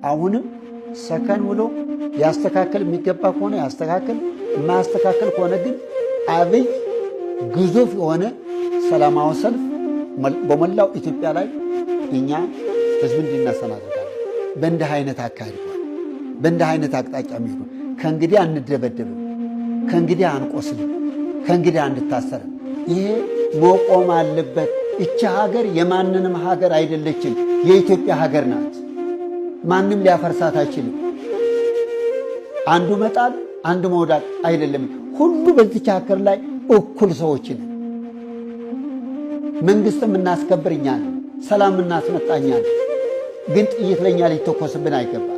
አሁንም ሰከን ብሎ ያስተካከል የሚገባ ከሆነ ያስተካከል፣ የማያስተካከል ከሆነ ግን አብይ ግዙፍ የሆነ ሰላማዊ ሰልፍ በመላው ኢትዮጵያ ላይ እኛ ህዝብ እንዲነሳ እናደርጋለን። በእንዲህ አይነት አካሄድ በእንዲህ አይነት አቅጣጫ የሚሄዱ ከእንግዲህ አንደበደብም፣ ከእንግዲህ አንቆስልም፣ ከእንግዲህ አንታሰርም። ይሄ መቆም አለበት። እቺ ሀገር የማንንም ሀገር አይደለችም፣ የኢትዮጵያ ሀገር ናት። ማንም ሊያፈርሳት አይችልም። አንዱ መጣል አንዱ መውዳት አይደለም። ሁሉ በዚች ሀገር ላይ እኩል ሰዎች ነን። መንግስት የምናስከብር እኛ ነን። ሰላም የምናስመጣ እኛ ነን። ግን ጥይት ለኛ ሊተኮስብን አይገባም።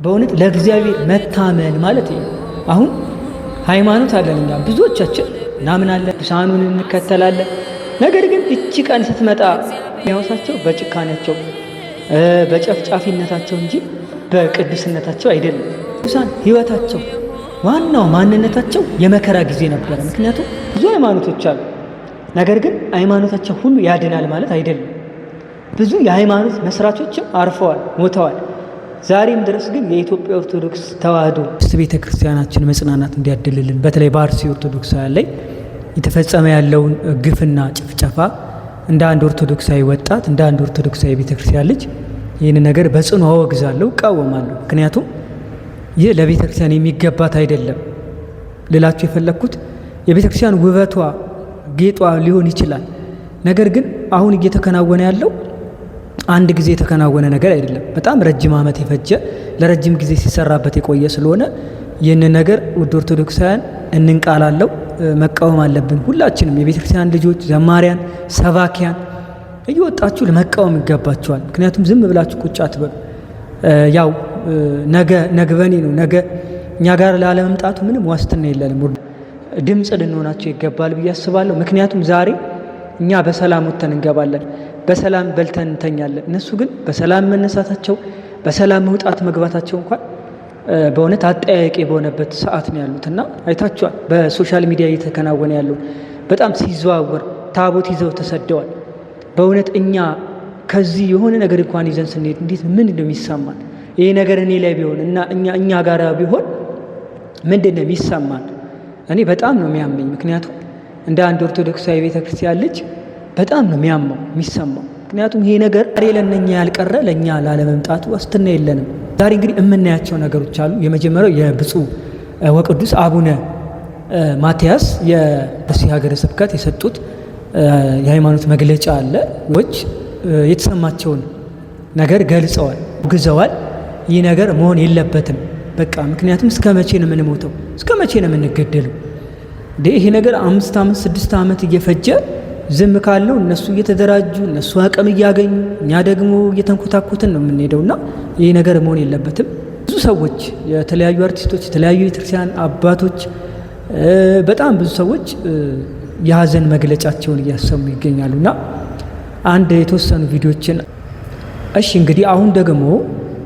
በእውነት ለእግዚአብሔር መታመን ማለት ነው። አሁን ሃይማኖት አለን እኛ ብዙዎቻችን እናምናለን፣ ቅዱሳኑን እንከተላለን። ነገር ግን እቺ ቀን ስትመጣ የሚያወሳቸው በጭካኔያቸው በጨፍጫፊነታቸው እንጂ በቅዱስነታቸው አይደለም። ቅዱሳን ህይወታቸው ዋናው ማንነታቸው የመከራ ጊዜ ነበረ። ምክንያቱም ብዙ ሃይማኖቶች አሉ። ነገር ግን ሃይማኖታቸው ሁሉ ያድናል ማለት አይደለም። ብዙ የሃይማኖት መስራቾችም አርፈዋል፣ ሞተዋል። ዛሬም ድረስ ግን የኢትዮጵያ ኦርቶዶክስ ተዋሕዶ ቤተ ክርስቲያናችን መጽናናት እንዲያድልልን በተለይ በአርሲ ኦርቶዶክሳውያን ላይ የተፈጸመ ያለውን ግፍና ጭፍጨፋ እንደ አንድ ኦርቶዶክሳዊ ወጣት እንደ አንድ ኦርቶዶክሳዊ ቤተ ክርስቲያን ልጅ ይህን ነገር በጽኑ አወግዛለሁ፣ እቃወማለሁ። ምክንያቱም ይህ ለቤተ ክርስቲያን የሚገባት አይደለም። ልላችሁ የፈለግኩት የቤተ ክርስቲያን ውበቷ ጌጧ ሊሆን ይችላል። ነገር ግን አሁን እየተከናወነ ያለው አንድ ጊዜ የተከናወነ ነገር አይደለም። በጣም ረጅም ዓመት የፈጀ ለረጅም ጊዜ ሲሰራበት የቆየ ስለሆነ ይህንን ነገር ውድ ኦርቶዶክሳውያን እንንቃላለው፣ መቃወም አለብን። ሁላችንም የቤተ ክርስቲያን ልጆች፣ ዘማሪያን፣ ሰባኪያን እየወጣችሁ ለመቃወም ይገባችኋል። ምክንያቱም ዝም ብላችሁ ቁጭ አትበሉ። ያው ነገ ነግበኔ ነው። ነገ እኛ ጋር ላለመምጣቱ ምንም ዋስትና የለንም። ድምፅ ልንሆናቸው ይገባል ብዬ አስባለሁ። ምክንያቱም ዛሬ እኛ በሰላም ወጥተን እንገባለን፣ በሰላም በልተን እንተኛለን። እነሱ ግን በሰላም መነሳታቸው በሰላም መውጣት መግባታቸው እንኳን በእውነት አጠያያቂ በሆነበት ሰዓት ነው ያሉት እና አይታችኋል። በሶሻል ሚዲያ እየተከናወነ ያለው በጣም ሲዘዋወር ታቦት ይዘው ተሰደዋል። በእውነት እኛ ከዚህ የሆነ ነገር እንኳን ይዘን ስንሄድ እንዴት ምን እንደሚሰማን ይሄ ነገር እኔ ላይ ቢሆን እና እኛ ጋር ቢሆን ምንድን ነው የሚሰማን? እኔ በጣም ነው የሚያመኝ። ምክንያቱም እንደ አንድ ኦርቶዶክሳዊ ቤተክርስቲያን ልጅ በጣም ነው የሚሰማው። ምክንያቱም ይሄ ነገር ዛሬ ለእነኛ ያልቀረ ለእኛ ላለመምጣቱ ዋስትና የለንም። ዛሬ እንግዲህ የምናያቸው ነገሮች አሉ። የመጀመሪያው የብፁዕ ወቅዱስ አቡነ ማትያስ የአርሲ ሀገረ ስብከት የሰጡት የሃይማኖት መግለጫ አለ። የተሰማቸውን ነገር ገልጸዋል፣ ግዘዋል። ይህ ነገር መሆን የለበትም በቃ። ምክንያቱም እስከ መቼ ነው የምንሞተው? እስከ መቼ ነው የምንገደለው? ይሄ ነገር 5 ዓመት 6 ዓመት እየፈጀ ዝም ካለው እነሱ እየተደራጁ እነሱ አቅም እያገኙ እኛ ደግሞ እየተንኮታኮትን ነው የምንሄደውና ይህ ነገር መሆን የለበትም። ብዙ ሰዎች፣ የተለያዩ አርቲስቶች፣ የተለያዩ የቤተክርስቲያን አባቶች፣ በጣም ብዙ ሰዎች የሀዘን መግለጫቸውን እያሰሙ ይገኛሉና አንድ የተወሰኑ ቪዲዮችን እንግዲህ አሁን ደግሞ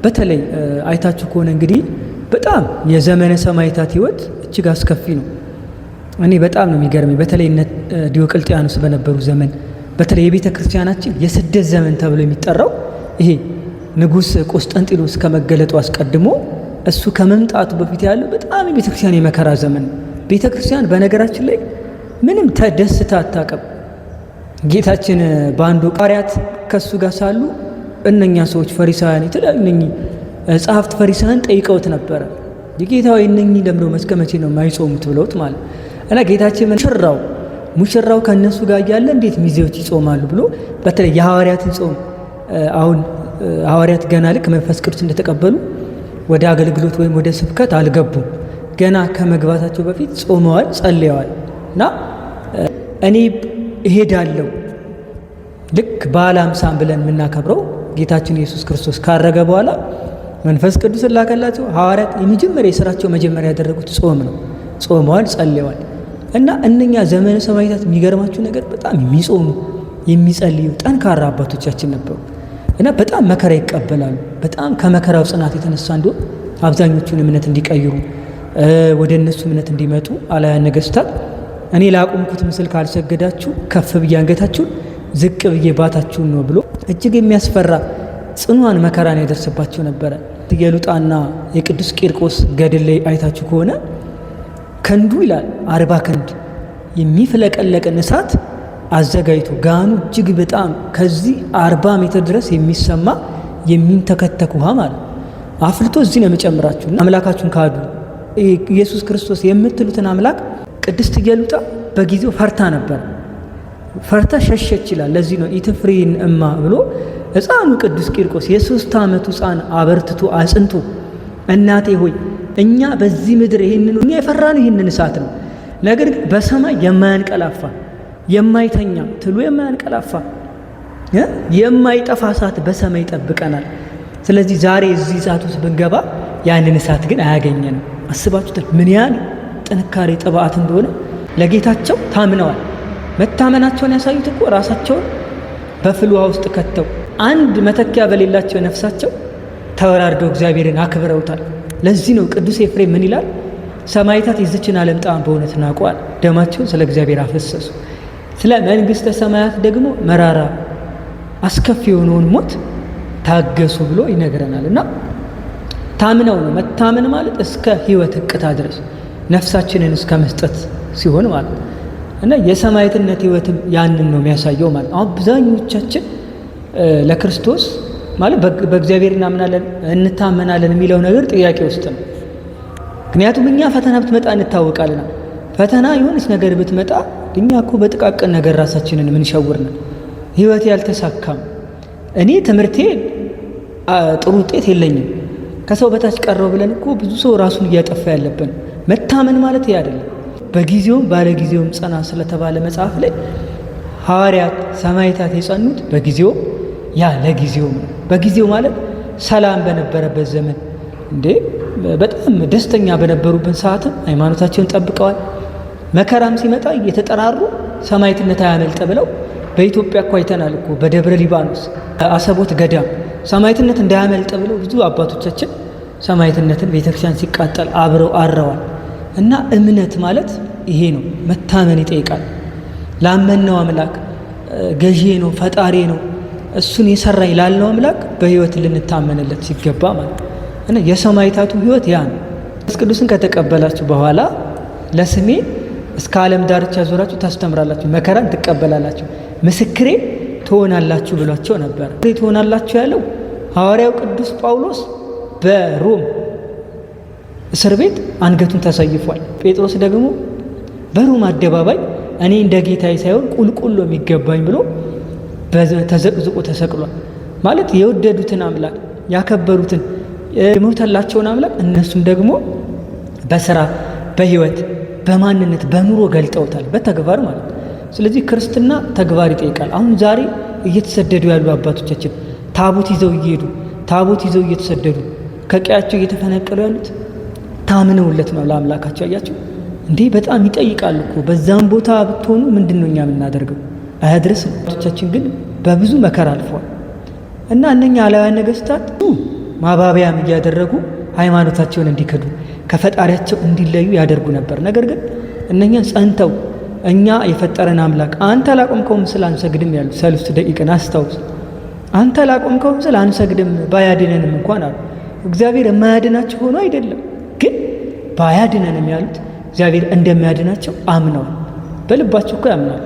በተለይ አይታችሁ ከሆነ እንግዲህ በጣም የዘመነ ሰማዕታት ህይወት እጅግ አስከፊ ነው። እኔ በጣም ነው የሚገርመኝ። በተለይ ዲዮቅልጥያኖስ በነበሩ ዘመን በተለይ የቤተ ክርስቲያናችን የስደት ዘመን ተብሎ የሚጠራው ይሄ ንጉሥ ቆስጠንጢኖስ ከመገለጡ አስቀድሞ እሱ ከመምጣቱ በፊት ያለው በጣም የቤተ ክርስቲያን የመከራ ዘመን ነው። ቤተ ክርስቲያን በነገራችን ላይ ምንም ተደስታ አታውቅም። ጌታችን በአንዱ ሐዋርያት ከሱ ጋር ሳሉ እነኛ ሰዎች ፈሪሳውያን፣ የተለያዩ ጸሐፍት ፈሪሳውያን ጠይቀውት ነበረ። የጌታ ወይ እነኚህ ለምነው እስከ መቼ ነው የማይጾሙት ብለውት ማለት እና ጌታችን ሙሽራው ከነሱ ጋር እያለ እንዴት ሚዜዎች ይጾማሉ ብሎ በተለይ የሐዋርያትን ጾም አሁን ሐዋርያት ገና ልክ መንፈስ ቅዱስ እንደተቀበሉ ወደ አገልግሎት ወይም ወደ ስብከት አልገቡም። ገና ከመግባታቸው በፊት ጾመዋል፣ ጸልየዋል። እና እኔ እሄዳለሁ ልክ በዓለ ሃምሳን ብለን የምናከብረው ጌታችን ኢየሱስ ክርስቶስ ካረገ በኋላ መንፈስ ቅዱስ ላከላቸው። ሐዋርያት የመጀመሪያ የሥራቸው መጀመሪያ ያደረጉት ጾም ነው። ጾመዋል፣ ጸልየዋል። እና እነኛ ዘመነ ሰማዕታት የሚገርማችሁ ነገር በጣም የሚጾሙ የሚጸልዩ ጠንካራ አባቶቻችን ነበሩ እና በጣም መከራ ይቀበላሉ። በጣም ከመከራው ጽናት የተነሳ እንዲሆን አብዛኞቹን እምነት እንዲቀይሩ ወደ እነሱ እምነት እንዲመጡ አላያን ነገሥታት እኔ ላቆምኩት ምስል ካልሰገዳችሁ ከፍ ብዬ አንገታችሁን ዝቅ ብዬ ባታችሁን ነው ብሎ እጅግ የሚያስፈራ ጽኑዋን መከራን ያደርስባቸው ነበረ። የሉጣና የቅዱስ ቂርቆስ ገድል ላይ አይታችሁ ከሆነ ክንዱ ይላል 40 ክንድ የሚፍለቀለቅን እሳት አዘጋጅቶ ጋኑ እጅግ በጣም ከዚህ 40 ሜትር ድረስ የሚሰማ የሚንተከተክ ውሃ ማለት አፍልቶ እዚህ ነው የሚጨምራችሁ። አምላካችሁን ካዱ ኢየሱስ ክርስቶስ የምትሉትን አምላክ ቅድስት ኢየሉጣ በጊዜው ፈርታ ነበር። ፈርታ ሸሸች ይላል። ለዚህ ነው ኢትፍሪን እማ ብሎ ሕፃኑ ቅዱስ ቂርቆስ የ3 ዓመቱ ሕፃን አበርትቶ አጽንቶ እናቴ ሆይ እኛ በዚህ ምድር ይህንን እኛ የፈራነው ይህንን እሳት ነው። ነገር ግን በሰማይ የማያንቀላፋ የማይተኛ ትሉ የማያንቀላፋ የማይጠፋ እሳት በሰማይ ይጠብቀናል። ስለዚህ ዛሬ እዚህ እሳት ውስጥ ብንገባ ያንን እሳት ግን አያገኘንም። አስባችሁታል ምን ያህል ጥንካሬ ጥብዓት እንደሆነ። ለጌታቸው ታምነዋል። መታመናቸውን ያሳዩት እኮ ራሳቸውን በፍል ውሃ ውስጥ ከተው አንድ መተኪያ በሌላቸው ነፍሳቸው ተወራርደው እግዚአብሔርን አክብረውታል። ለዚህ ነው ቅዱስ ኤፍሬም ምን ይላል? ሰማዕታት የዚችን ዓለም ጣዕም በእውነት ናቁአል፣ ደማቸውን ስለ እግዚአብሔር አፈሰሱ። ስለ መንግሥተ ሰማያት ደግሞ መራራ አስከፊ የሆነውን ሞት ታገሱ ብሎ ይነግረናል። እና ታምነው ነው። መታመን ማለት እስከ ሕይወት እቅታ ድረስ ነፍሳችንን እስከ መስጠት ሲሆን ማለት እና የሰማዕትነት ሕይወትም ያንን ነው የሚያሳየው ማለት። አሁን አብዛኞቻችን ለክርስቶስ ማለት በእግዚአብሔር እናምናለን እንታመናለን የሚለው ነገር ጥያቄ ውስጥ ነው። ምክንያቱም እኛ ፈተና ብትመጣ እንታወቃለን። ፈተና የሆነች ነገር ብትመጣ እኛ እኮ በጥቃቅን ነገር ራሳችንን የምንሸውር ነን። ሕይወቴ ያልተሳካም፣ እኔ ትምህርቴ ጥሩ ውጤት የለኝም፣ ከሰው በታች ቀረው ብለን እኮ ብዙ ሰው ራሱን እያጠፋ ያለብን። መታመን ማለት ይህ አይደለም። በጊዜውም ባለጊዜውም ጸና ስለተባለ መጽሐፍ ላይ ሐዋርያት ሰማዕታት የጸኑት በጊዜው ያ ለጊዜውም ነው። በጊዜው ማለት ሰላም በነበረበት ዘመን በጣም ደስተኛ በነበሩበት ሰዓትም ሃይማኖታቸውን ጠብቀዋል። መከራም ሲመጣ እየተጠራሩ ሰማዕትነት አያመልጥ ብለው በኢትዮጵያ እኮ አይተናል እኮ በደብረ ሊባኖስ አሰቦት ገዳም ሰማዕትነት እንዳያመልጥ ብለው ብዙ አባቶቻችን ሰማዕትነትን ቤተክርስቲያን ሲቃጠል አብረው አረዋል። እና እምነት ማለት ይሄ ነው። መታመን ይጠይቃል። ላመነው አምላክ ገዢ ነው፣ ፈጣሪ ነው፣ እሱን የሰራኝ ላለው አምላክ በሕይወት ልንታመንለት ሲገባ ማለት እና የሰማዕታቱ ሕይወት ያ ነው። መንፈስ ቅዱስን ከተቀበላችሁ በኋላ ለስሜ እስከ ዓለም ዳርቻ ዞራችሁ ታስተምራላችሁ፣ መከራን ትቀበላላችሁ፣ ምስክሬ ትሆናላችሁ ብሏቸው ነበር። ትሆናላችሁ ያለው ሐዋርያው ቅዱስ ጳውሎስ በሮም እስር ቤት አንገቱን ተሰይፏል። ጴጥሮስ ደግሞ በሮም አደባባይ እኔ እንደ ጌታዬ ሳይሆን ቁልቁል የሚገባኝ ብሎ ተዘቅዝቆ ተሰቅሏል። ማለት የወደዱትን አምላክ ያከበሩትን የሞተላቸውን አምላክ እነሱም ደግሞ በስራ በሕይወት በማንነት በኑሮ ገልጠውታል፣ በተግባር ማለት ነው። ስለዚህ ክርስትና ተግባር ይጠይቃል። አሁን ዛሬ እየተሰደዱ ያሉ አባቶቻችን ታቦት ይዘው እየሄዱ ታቦት ይዘው እየተሰደዱ ከቀያቸው እየተፈነቀሉ ያሉት ታምነውለት ነው ለአምላካቸው። አያቸው እንዴ በጣም ይጠይቃል እኮ። በዛም ቦታ ብትሆኑ ምንድን ነው እኛ የምናደርገው? አያድርስ ነው። አባቶቻችን ግን በብዙ መከራ አልፈዋል። እና እነኛ አላውያን ነገስታት ማባቢያም እያደረጉ ሃይማኖታቸውን እንዲክዱ ከፈጣሪያቸው እንዲለዩ ያደርጉ ነበር። ነገር ግን እነኛ ጸንተው እኛ የፈጠረን አምላክ አንተ ላቆምከው ምስል አንሰግድም ያሉ ሰለስቱ ደቂቅን አስታውስ። አንተ ላቆምከው ምስል አንሰግድም ባያድነንም እንኳን አሉ። እግዚአብሔር የማያድናቸው ሆኖ አይደለም፣ ግን ባያድነንም ያሉት እግዚአብሔር እንደሚያድናቸው አምነዋል። በልባቸው እኮ ያምናል።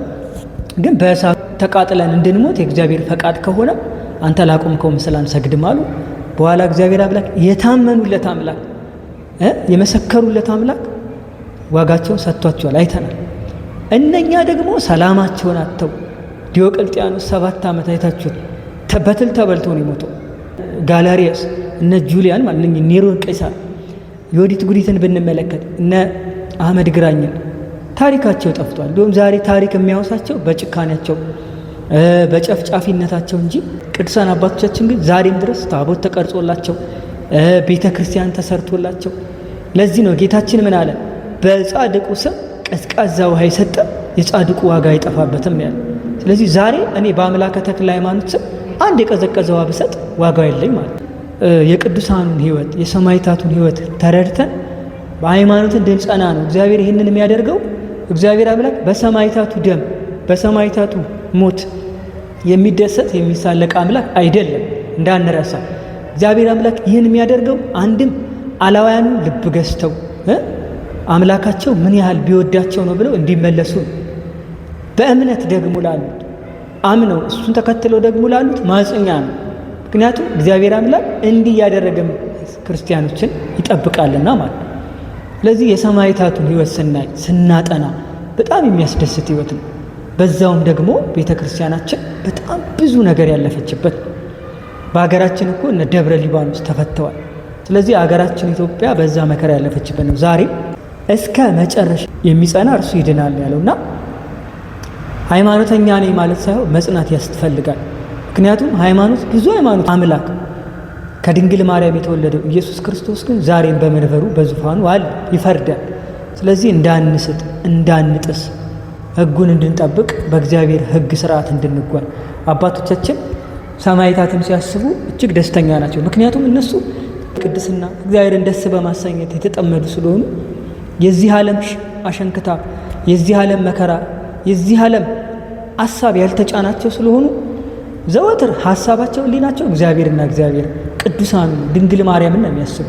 ግን በእሳት ተቃጥለን እንድንሞት የእግዚአብሔር ፈቃድ ከሆነ አንተ ላቆምከው ምስል አንሰግድም አሉ። በኋላ እግዚአብሔር አምላክ የታመኑለት አምላክ የመሰከሩለት አምላክ ዋጋቸውን ሰጥቷቸዋል፣ አይተናል። እነኛ ደግሞ ሰላማቸውን አጥተው ዲዮቅልጥያኖስ 7 ዓመት አይታችሁት በትል ተበልቶ ነው የሞተው። ጋላሪያስ እነ ጁሊያን ማለት ነው ኔሮን ቄሳር የወዲት ጉዲትን ብንመለከት እነ አህመድ ግራኝን ታሪካቸው ጠፍቷል። እንዲሁም ዛሬ ታሪክ የሚያወሳቸው በጭካኔያቸው በጨፍጫፊነታቸው እንጂ ቅዱሳን አባቶቻችን ግን ዛሬም ድረስ ታቦት ተቀርጾላቸው ቤተ ክርስቲያን ተሰርቶላቸው። ለዚህ ነው ጌታችን ምን አለ? በጻድቁ ስም ቀዝቃዛ ውሃ የሰጠ የጻድቁ ዋጋ አይጠፋበትም ያለ። ስለዚህ ዛሬ እኔ በአምላከ ተክለ ሃይማኖት ስም አንድ የቀዘቀዘ ውሃ ብሰጥ ዋጋው የለኝ ማለት። የቅዱሳኑን ሕይወት የሰማዕታቱን ሕይወት ተረድተን በሃይማኖት እንድንጸና ነው እግዚአብሔር ይህንን የሚያደርገው። እግዚአብሔር አምላክ በሰማዕታቱ ደም በሰማዕታቱ ሞት የሚደሰት የሚሳለቅ አምላክ አይደለም እንዳንረሳ። እግዚአብሔር አምላክ ይህን የሚያደርገው አንድም አላውያኑ ልብ ገዝተው አምላካቸው ምን ያህል ቢወዳቸው ነው ብለው እንዲመለሱ፣ በእምነት ደግሞ ላሉት አምነው እሱን ተከትለው ደግሞ ላሉት ማጽኛ ነው። ምክንያቱም እግዚአብሔር አምላክ እንዲህ ያደረገም ክርስቲያኖችን ይጠብቃልና ማለት ነው። ስለዚህ የሰማዕታቱን ሕይወት ስናጠና በጣም የሚያስደስት ሕይወት ነው። በዛውም ደግሞ ቤተ ክርስቲያናችን በጣም ብዙ ነገር ያለፈችበት፣ በሀገራችን እኮ እነ ደብረ ሊባኖስ ተፈተዋል። ስለዚህ ሀገራችን ኢትዮጵያ በዛ መከራ ያለፈችበት ነው። ዛሬ እስከ መጨረሻ የሚጸና እርሱ ይድናል ያለውና ሃይማኖተኛ ነኝ ማለት ሳይሆን መጽናት ያስፈልጋል። ምክንያቱም ብዙ ሃይማኖት አምላክ ከድንግል ማርያም የተወለደው ኢየሱስ ክርስቶስ ግን ዛሬም በመንበሩ በዙፋኑ አለ፣ ይፈርዳል። ስለዚህ እንዳንስት እንዳንጥስ ሕጉን እንድንጠብቅ በእግዚአብሔር ሕግ ስርዓት እንድንጓዝ አባቶቻችን ሰማዕታትን ሲያስቡ እጅግ ደስተኛ ናቸው። ምክንያቱም እነሱ ቅድስና እግዚአብሔርን ደስ በማሰኘት የተጠመዱ ስለሆኑ የዚህ ዓለም አሸንክታ የዚህ ዓለም መከራ የዚህ ዓለም ሐሳብ ያልተጫናቸው ስለሆኑ ዘወትር ሐሳባቸው ሊናቸው እግዚአብሔርና እግዚአብሔር ቅዱሳኑ ድንግል ማርያምን ነው የሚያስቡ።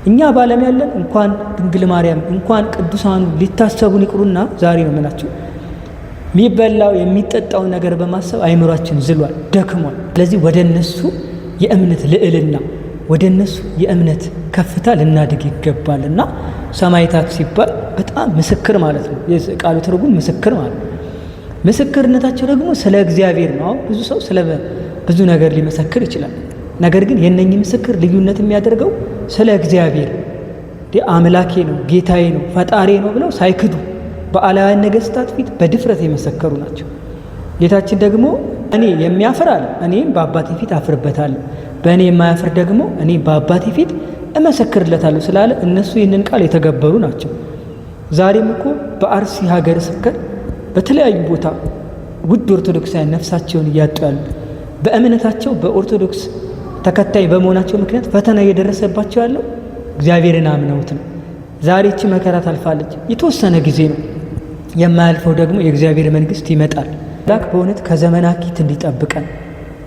እኛ ባለም ያለን እንኳን ድንግል ማርያም እንኳን ቅዱሳኑ ሊታሰቡን ይቅሩና ዛሬ ነው ምናቸው የሚበላው የሚጠጣውን ነገር በማሰብ አይምሯችን ዝሏል፣ ደክሟል። ስለዚህ ወደ እነሱ የእምነት ልዕልና ወደ እነሱ የእምነት ከፍታ ልናድግ ይገባልና ሰማዕታት ሲባል በጣም ምስክር ማለት ነው። የቃሉ ትርጉም ምስክር ማለት ነው። ምስክርነታቸው ደግሞ ስለ እግዚአብሔር ነው። ብዙ ሰው ስለ ብዙ ነገር ሊመሰክር ይችላል። ነገር ግን የነኚህ ምስክር ልዩነት የሚያደርገው ስለ እግዚአብሔር አምላኬ ነው፣ ጌታዬ ነው፣ ፈጣሪ ነው ብለው ሳይክዱ በአላውያን ነገሥታት ፊት በድፍረት የመሰከሩ ናቸው። ጌታችን ደግሞ እኔ የሚያፍር አለ እኔም በአባቴ ፊት አፍርበታለሁ፣ በእኔ የማያፍር ደግሞ እኔ በአባቴ ፊት እመሰክርለታለሁ ስላለ እነሱ ይህንን ቃል የተገበሩ ናቸው። ዛሬም እኮ በአርሲ ሀገረ ስብከት በተለያዩ ቦታ ውድ ኦርቶዶክሳውያን ነፍሳቸውን እያጡ ያሉ በእምነታቸው በኦርቶዶክስ ተከታይ በመሆናቸው ምክንያት ፈተና እየደረሰባቸው ያለው እግዚአብሔርን አምነውት ነው። ዛሬ እቺ መከራ ታልፋለች፣ የተወሰነ ጊዜ ነው። የማያልፈው ደግሞ የእግዚአብሔር መንግስት ይመጣል። ላክ በእውነት ከዘመናኪት እንዲጠብቀን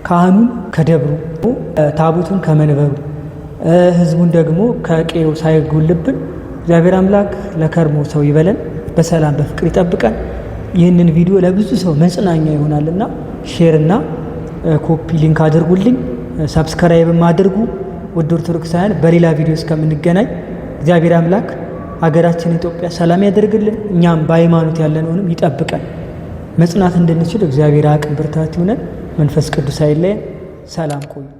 ካህኑን ከደብሩ ታቦቱን ከመንበሩ ህዝቡን ደግሞ ከቄው ሳይጎልብን እግዚአብሔር አምላክ ለከርሞ ሰው ይበለን፣ በሰላም በፍቅር ይጠብቀን። ይህንን ቪዲዮ ለብዙ ሰው መጽናኛ ይሆናልና ሼርና ኮፒ ሊንክ አድርጉልኝ፣ ሰብስክራይብም አድርጉ። ውድ ኦርቶዶክሳውያን በሌላ ቪዲዮ እስከምንገናኝ እግዚአብሔር አምላክ ሀገራችን ኢትዮጵያ ሰላም ያደርግልን፣ እኛም በሃይማኖት ያለነውንም ይጠብቀን። መጽናት እንድንችል እግዚአብሔር አቅም ብርታት ይሁነን። መንፈስ ቅዱስ አይለየን። ሰላም ቆዩ።